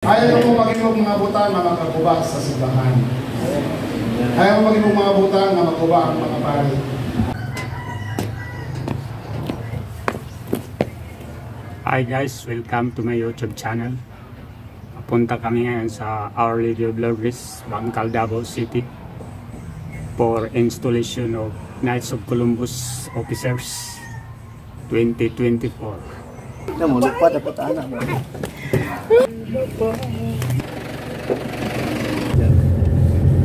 Ayaw mo maging mga butan na makakubak sa simbahan. Ayaw mo maging mga butan na makubak ang mga pari. Hi guys, welcome to my YouTube channel. Papunta kami ngayon sa Our Lady of Lourdes, Bangkal, Davao City for installation of Knights of Columbus Officers 2024. Namulog pa, dapat anak mo.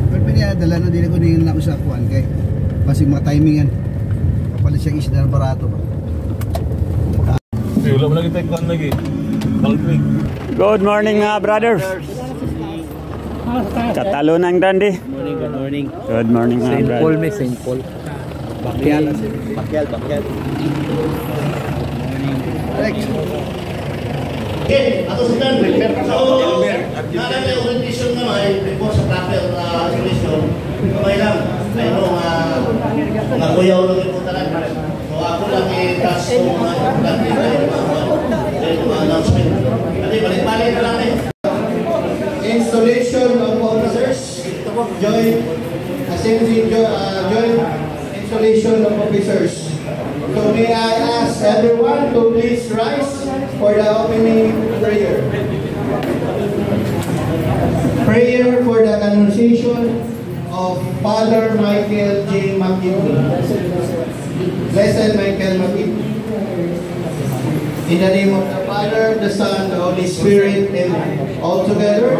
Pero niya, dala na din ako din na sa akuan kay basi mga timingan. Kapalit siyang isda na barato ba. Wala mo lagi tayo kuhan lagi. Balpig. Good morning mga brothers. Katalunang Randy. Good morning. Good morning mga brothers. Saint Paul may Saint Paul. Bakyal. Okay, ato sinan. So, nada na orientation naman before sa proper solution. Kamay lang. I know nga kuyaw lang yung puntalan. So ako lang i-task ko mga announcement. Kasi balik-balik na lang Installation of officers. Joint assembly, joint installation of officers. So may I ask everyone to please rise for the opening prayer. Prayer for the canonization of Father Michael J. McKinley. Blessed Michael McKinley. In the name of the Father, the Son, the Holy Spirit, and all together,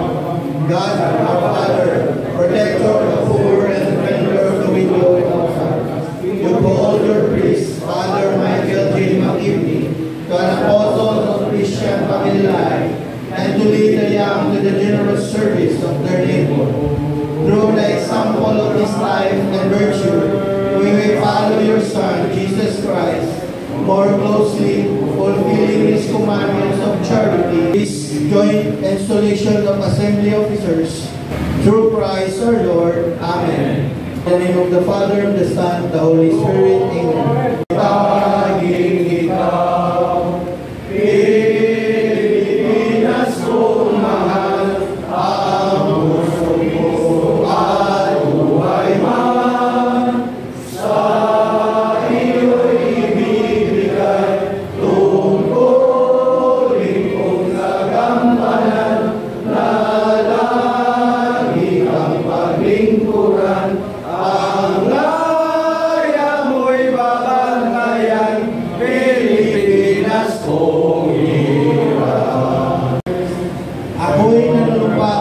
God, our Father, protector of the poor and defender of the widow and orphan, you behold your priest, Father Michael J. McKinley, to an apostle of Christian family life, and to lead the young to the generous service of their neighbor. Through the example of his life and virtue, we may follow your Son, Jesus Christ, more closely, fulfilling his commandments of charity, his joint installation of assembly officers, through Christ our Lord. Amen. In the name of the Father, the Son, the Holy Spirit. Amen. Ako'y nanunumpa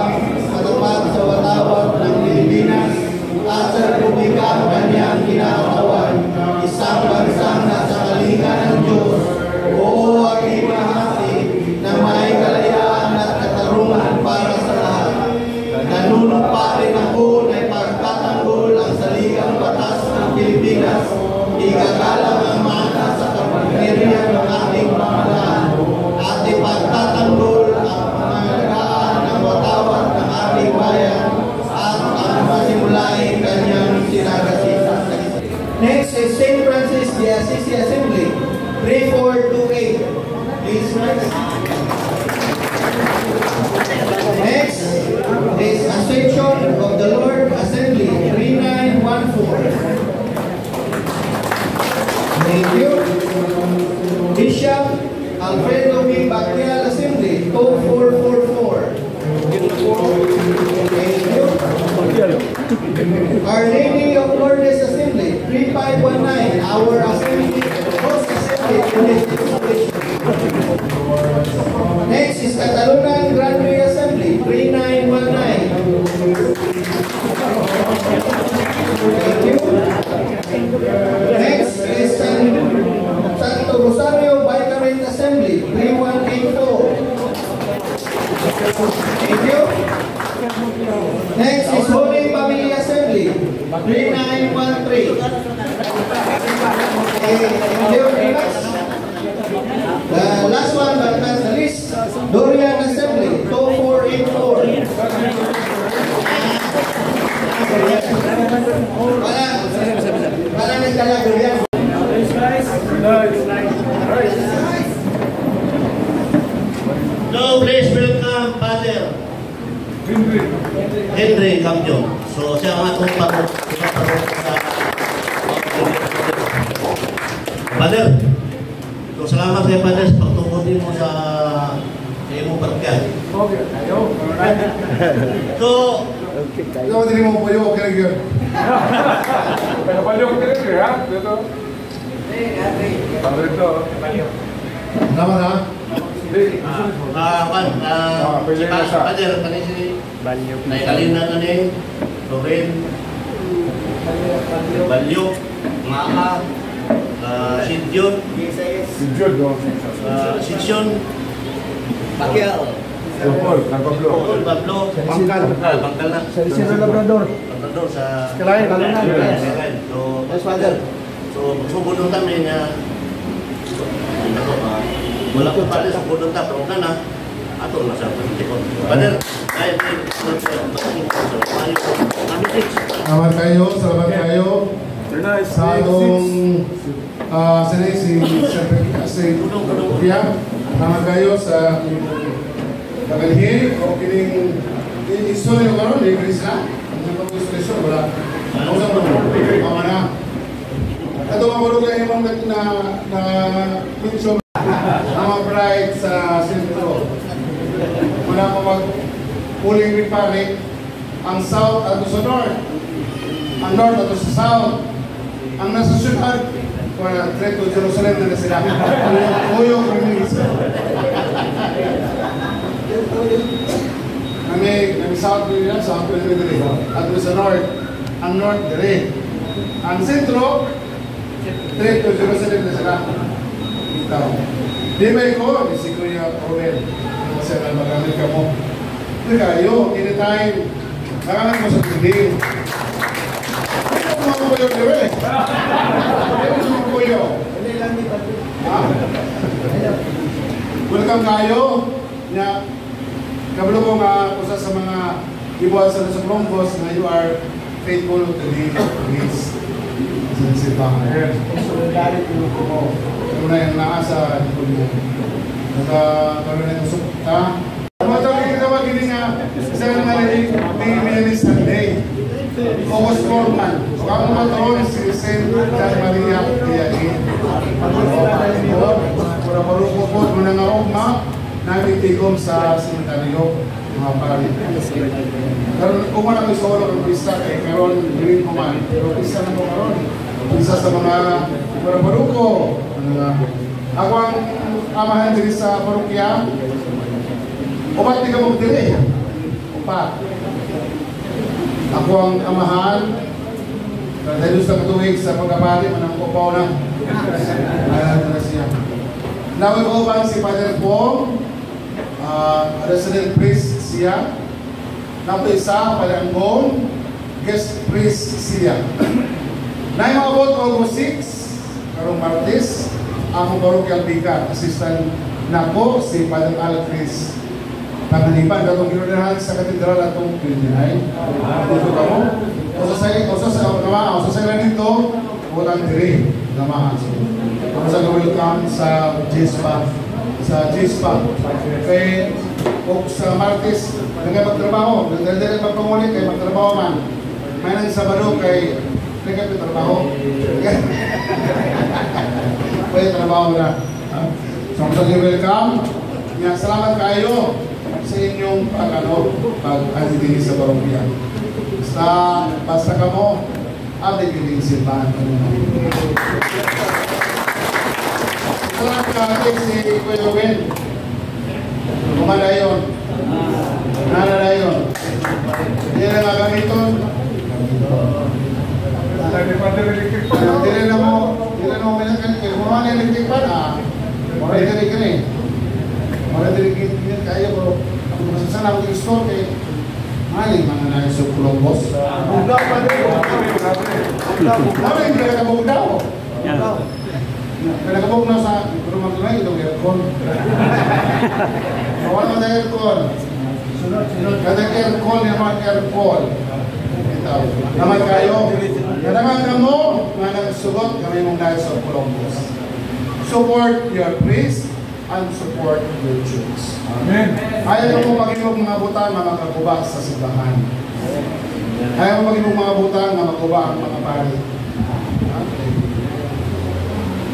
sa tapat sa watawat ng Pilipinas at sa Republika ang kanyang kinakatawan, isang bansang nasa kalinga ng Diyos, oo aking mahati na may kalayaan at katarungan para sa lahat. Nanunumpa rin ako na ipagtatanggol ang saligang batas ng Pilipinas, igagalang ang mana sa kapangyarihan ng ating pamahalaan at ipagtatanggol Next is St. Francis de Assisi Assembly, 3428. Please rise. Next is Ascension of the Lord Assembly, 3914. Thank you. Bishop Alfredo B. Bakyal Assembly, 2444. Thank you. Our Lady of Lourdes Assembly, 3519, our assembly, host assembly. Next is Catalunan Grand Prix Assembly, 3919. Thank you. Next is Santo Rosario Vicarate Assembly, 3184. Thank you. Next is Holy Family Assembly, 3913. The last one but not the least, Dorian Assembly, 2484. Para nagdala Dorian. So please welcome Father Henry Cambio. So siya ang atong parok sa Father. So salamat kay Father sa pagtungkol mo sa imong parokya. So Ikaw din mo po yung okay yun. Naman ha? Father, kani si Naikalina kani, Loren, Balyo, Maka, Sidyon, Sidyon, Pacquiao, Pablo, Bangkal na. Sa Labrador. Labrador sa Kalahin. So, so magsubunong kami na wala ko pala sa budong ta, pero na ato na sa pagtikon. Father, kahit Salamat kayo sa atong si Pia. Salamat kayo sa kagalhin o kining istorya ko karon libre sila. Ang mga expression wala. Ang sa mga na. Ato mga lang yung na mention mga bride sa sentro. Muna ko mag-pulling republic ang south at sa north. Ang north at sa south. Ang nasa syudad, threat to Jerusalem na sila. Uyong release. Kami south nila, south nila dire. At sa north, ang north dire. Ang sentro, threat to Jerusalem na sila. Di ba ko, si Kuya Owen, kasi magamit ka mo. Hindi kayo, anytime, magamit mo sa pinding. Ano mo mga kuyo, di ba eh? Ano mo mga kuyo? Welcome kayo. Kabalo ko nga usa sa mga ibuhat sa Columbus na you are faithful to the needs. Sinsipahan. Solidarity mo. Una yung naasa nagkaroon na usok ka. Matawag kita wag hindi nga isa nga nilinis Sunday. August 4 man. So ako matawag si Saint John Maria Diakin. Para marupupot mo na nga ugma namin tigom sa sementaryo mga pari. Karon kung wala ko solo ng pista kay karon dirin ko man. Pero pista na ko karon. Isa sa mga paruko. Ako ang amahan diri sa parokya. Upat di ka magdiri. Upat. Ako ang amahan. Dahil sa katuwig sa pagkabali, manang kupaw na. Ayan na siya. Nawag ko ba si Father Pong? Resident priest siya. Napo isa, Palanggong. Guest priest siya. Na yung abot August 6, karong Martes, akong parokyal bikat, assistant na ko si Padre Alcris. Pagalipan, datong ginunirahan sa katedral atong 29. Dito ka mo. O sa sila nito, walang diri. Namahan. O sa welcome sa GISPA. Sa GISPA. Kaya, o sa Martes, magtrabaho. Dahil magpangulit kay magtrabaho man. May nang Sabado kay Pwede trabaho. Pwede trabaho na. So, welcome. Salamat kayo sa inyong pag-aditili sa parokya. Basta ka mo, aditili simbahan. Salamat ka si Kuya Owen. Kumanda yun. Nana yun. Hindi na magamiton. Dili na mo minangkan kay mo man electric pan Mora dili kini. Mora dili kini kayo bro. Ang masasana ko store kay mali man na sa Columbus. Bugaw pa din. Bugaw hindi ka bugaw. Kaya kabog na sa rumah tulay itong aircon. Wala na aircon. Sunod kada aircon yung mga aircon. Naman kayo. Kailangan ka mo, nga nagsugot kami mong dahil sa Columbus. Support your priest, and support your church. Amen. Ayaw mo maging mga butang na makakuba sa simbahan. Ayaw mo maging mga butang na makuba ang mga pari.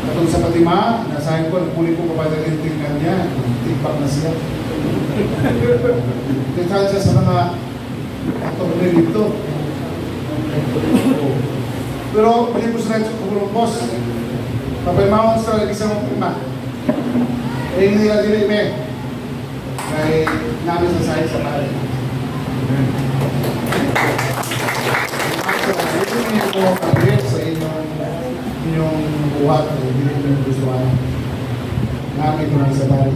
Katong sa Fatima, nasahin ko, nagpuli ko kapag tingnan niya, tigpak na siya. Tignan siya sa mga atong dito. Pero, hindi po sa rin sa kumulong papayamawang sa isang uma. Eh, hindi na din ime. Kaya namin sa sahit sa pari. Hindi po mag-real sa inyong buhat o hindi po yung gustuhan. Namin ko lang sa pari.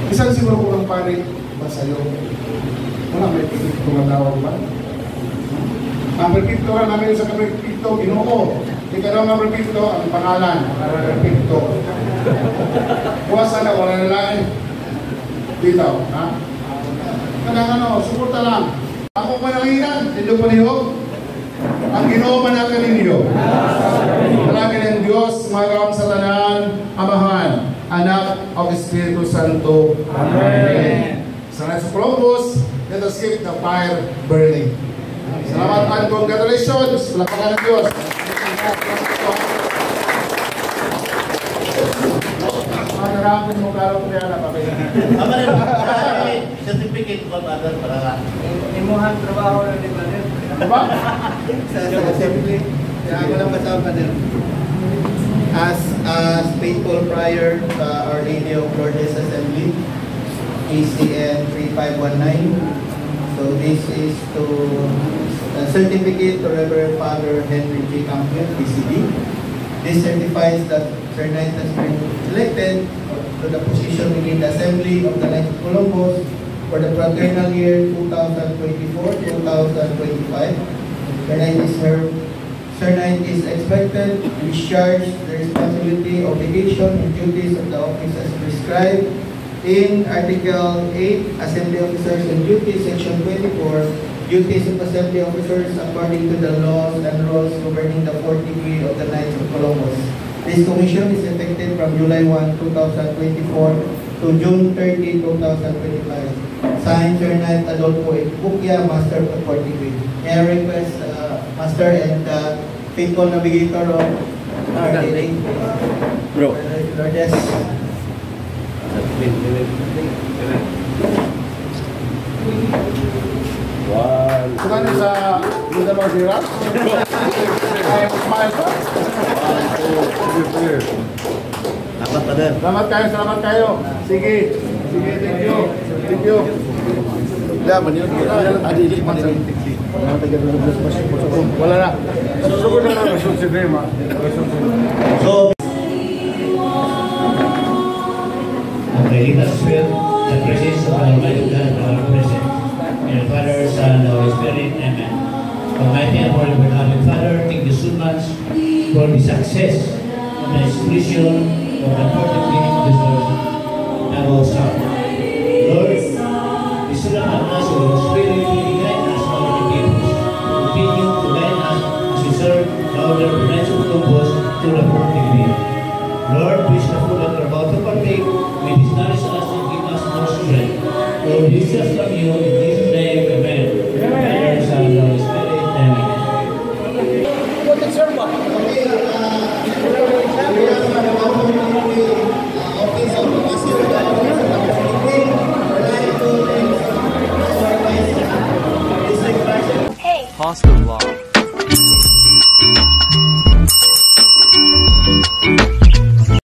Isang siguro ko ang pari ba sa'yo? Wala, may pikit ko matawag ba? Ang perfecto ka namin sa perfecto, Ginoo. Hindi ka daw ang perfecto, ang pangalan, ang perfecto. Kuwasa na, wala na lang. Dito, ha? Kailangan suporta lang. Ako mananginan, hindi pa niyo. Ang Ginoo manakan ninyo. Palagin ng Diyos, magawang sa tanan, Amahan, Anak, o Espiritu Santo. Amen. Sa next Columbus, let us keep the fire burning. Salamat and congratulations. Palakpakan ng Diyos. Magarapin mo karo ko yan na papaya. Certificate ko ba para Imuhan trabaho na din ba? Diba? Sa assembly. Kaya ako lang kasama din. As faithful prior sa Our Lady of Lourdes Assembly, ACN 3519. So this is to certificate to Reverend Father Henry J. Campion, PCD. This certifies that Sir Knight has been elected to the position within the Assembly of the Knights of Columbus for the fraternal year 2024-2025. Sir Knight is expected to discharge the responsibility, obligation, and duties of the office as prescribed in Article 8, Assembly Officers and Duties, Section 24, duties of Assembly Officers according to the laws and rules governing the 4th degree of the Knights of Columbus. This commission is effective from July 1, 2024 to June 30, 2025. Signed, Sir Knight Adolfo Bukya, Master of the 4th degree. May I request Master and faithful navigator of our lady, Lourdes. Wow. Saan sa Luda Marzira? Ay, smile pa? Salamat pa din. Salamat kayo. Sige, thank you. Thank you. Wala na. Sugod na lang. So, okay, let us feel the presence of the Almighty God in our presence. In the Father, Son, and Holy Spirit. Amen. Almighty and Holy Beloved Father, thank you so much for the success of the execution of the perfect meaning of this Lord. Now, stop. Lord, we still have us with the Spirit to guide us all the people. Continue to guide us as we serve the order of the Knights of Columbus to the perfect degree. Lord, please the food that we're about to partake, may this nourish us and give us more strength. Lord, this is from you in Jesus' name, amen. Father, Son, and Holy Spirit, amen. Hey. Hostel Vlog.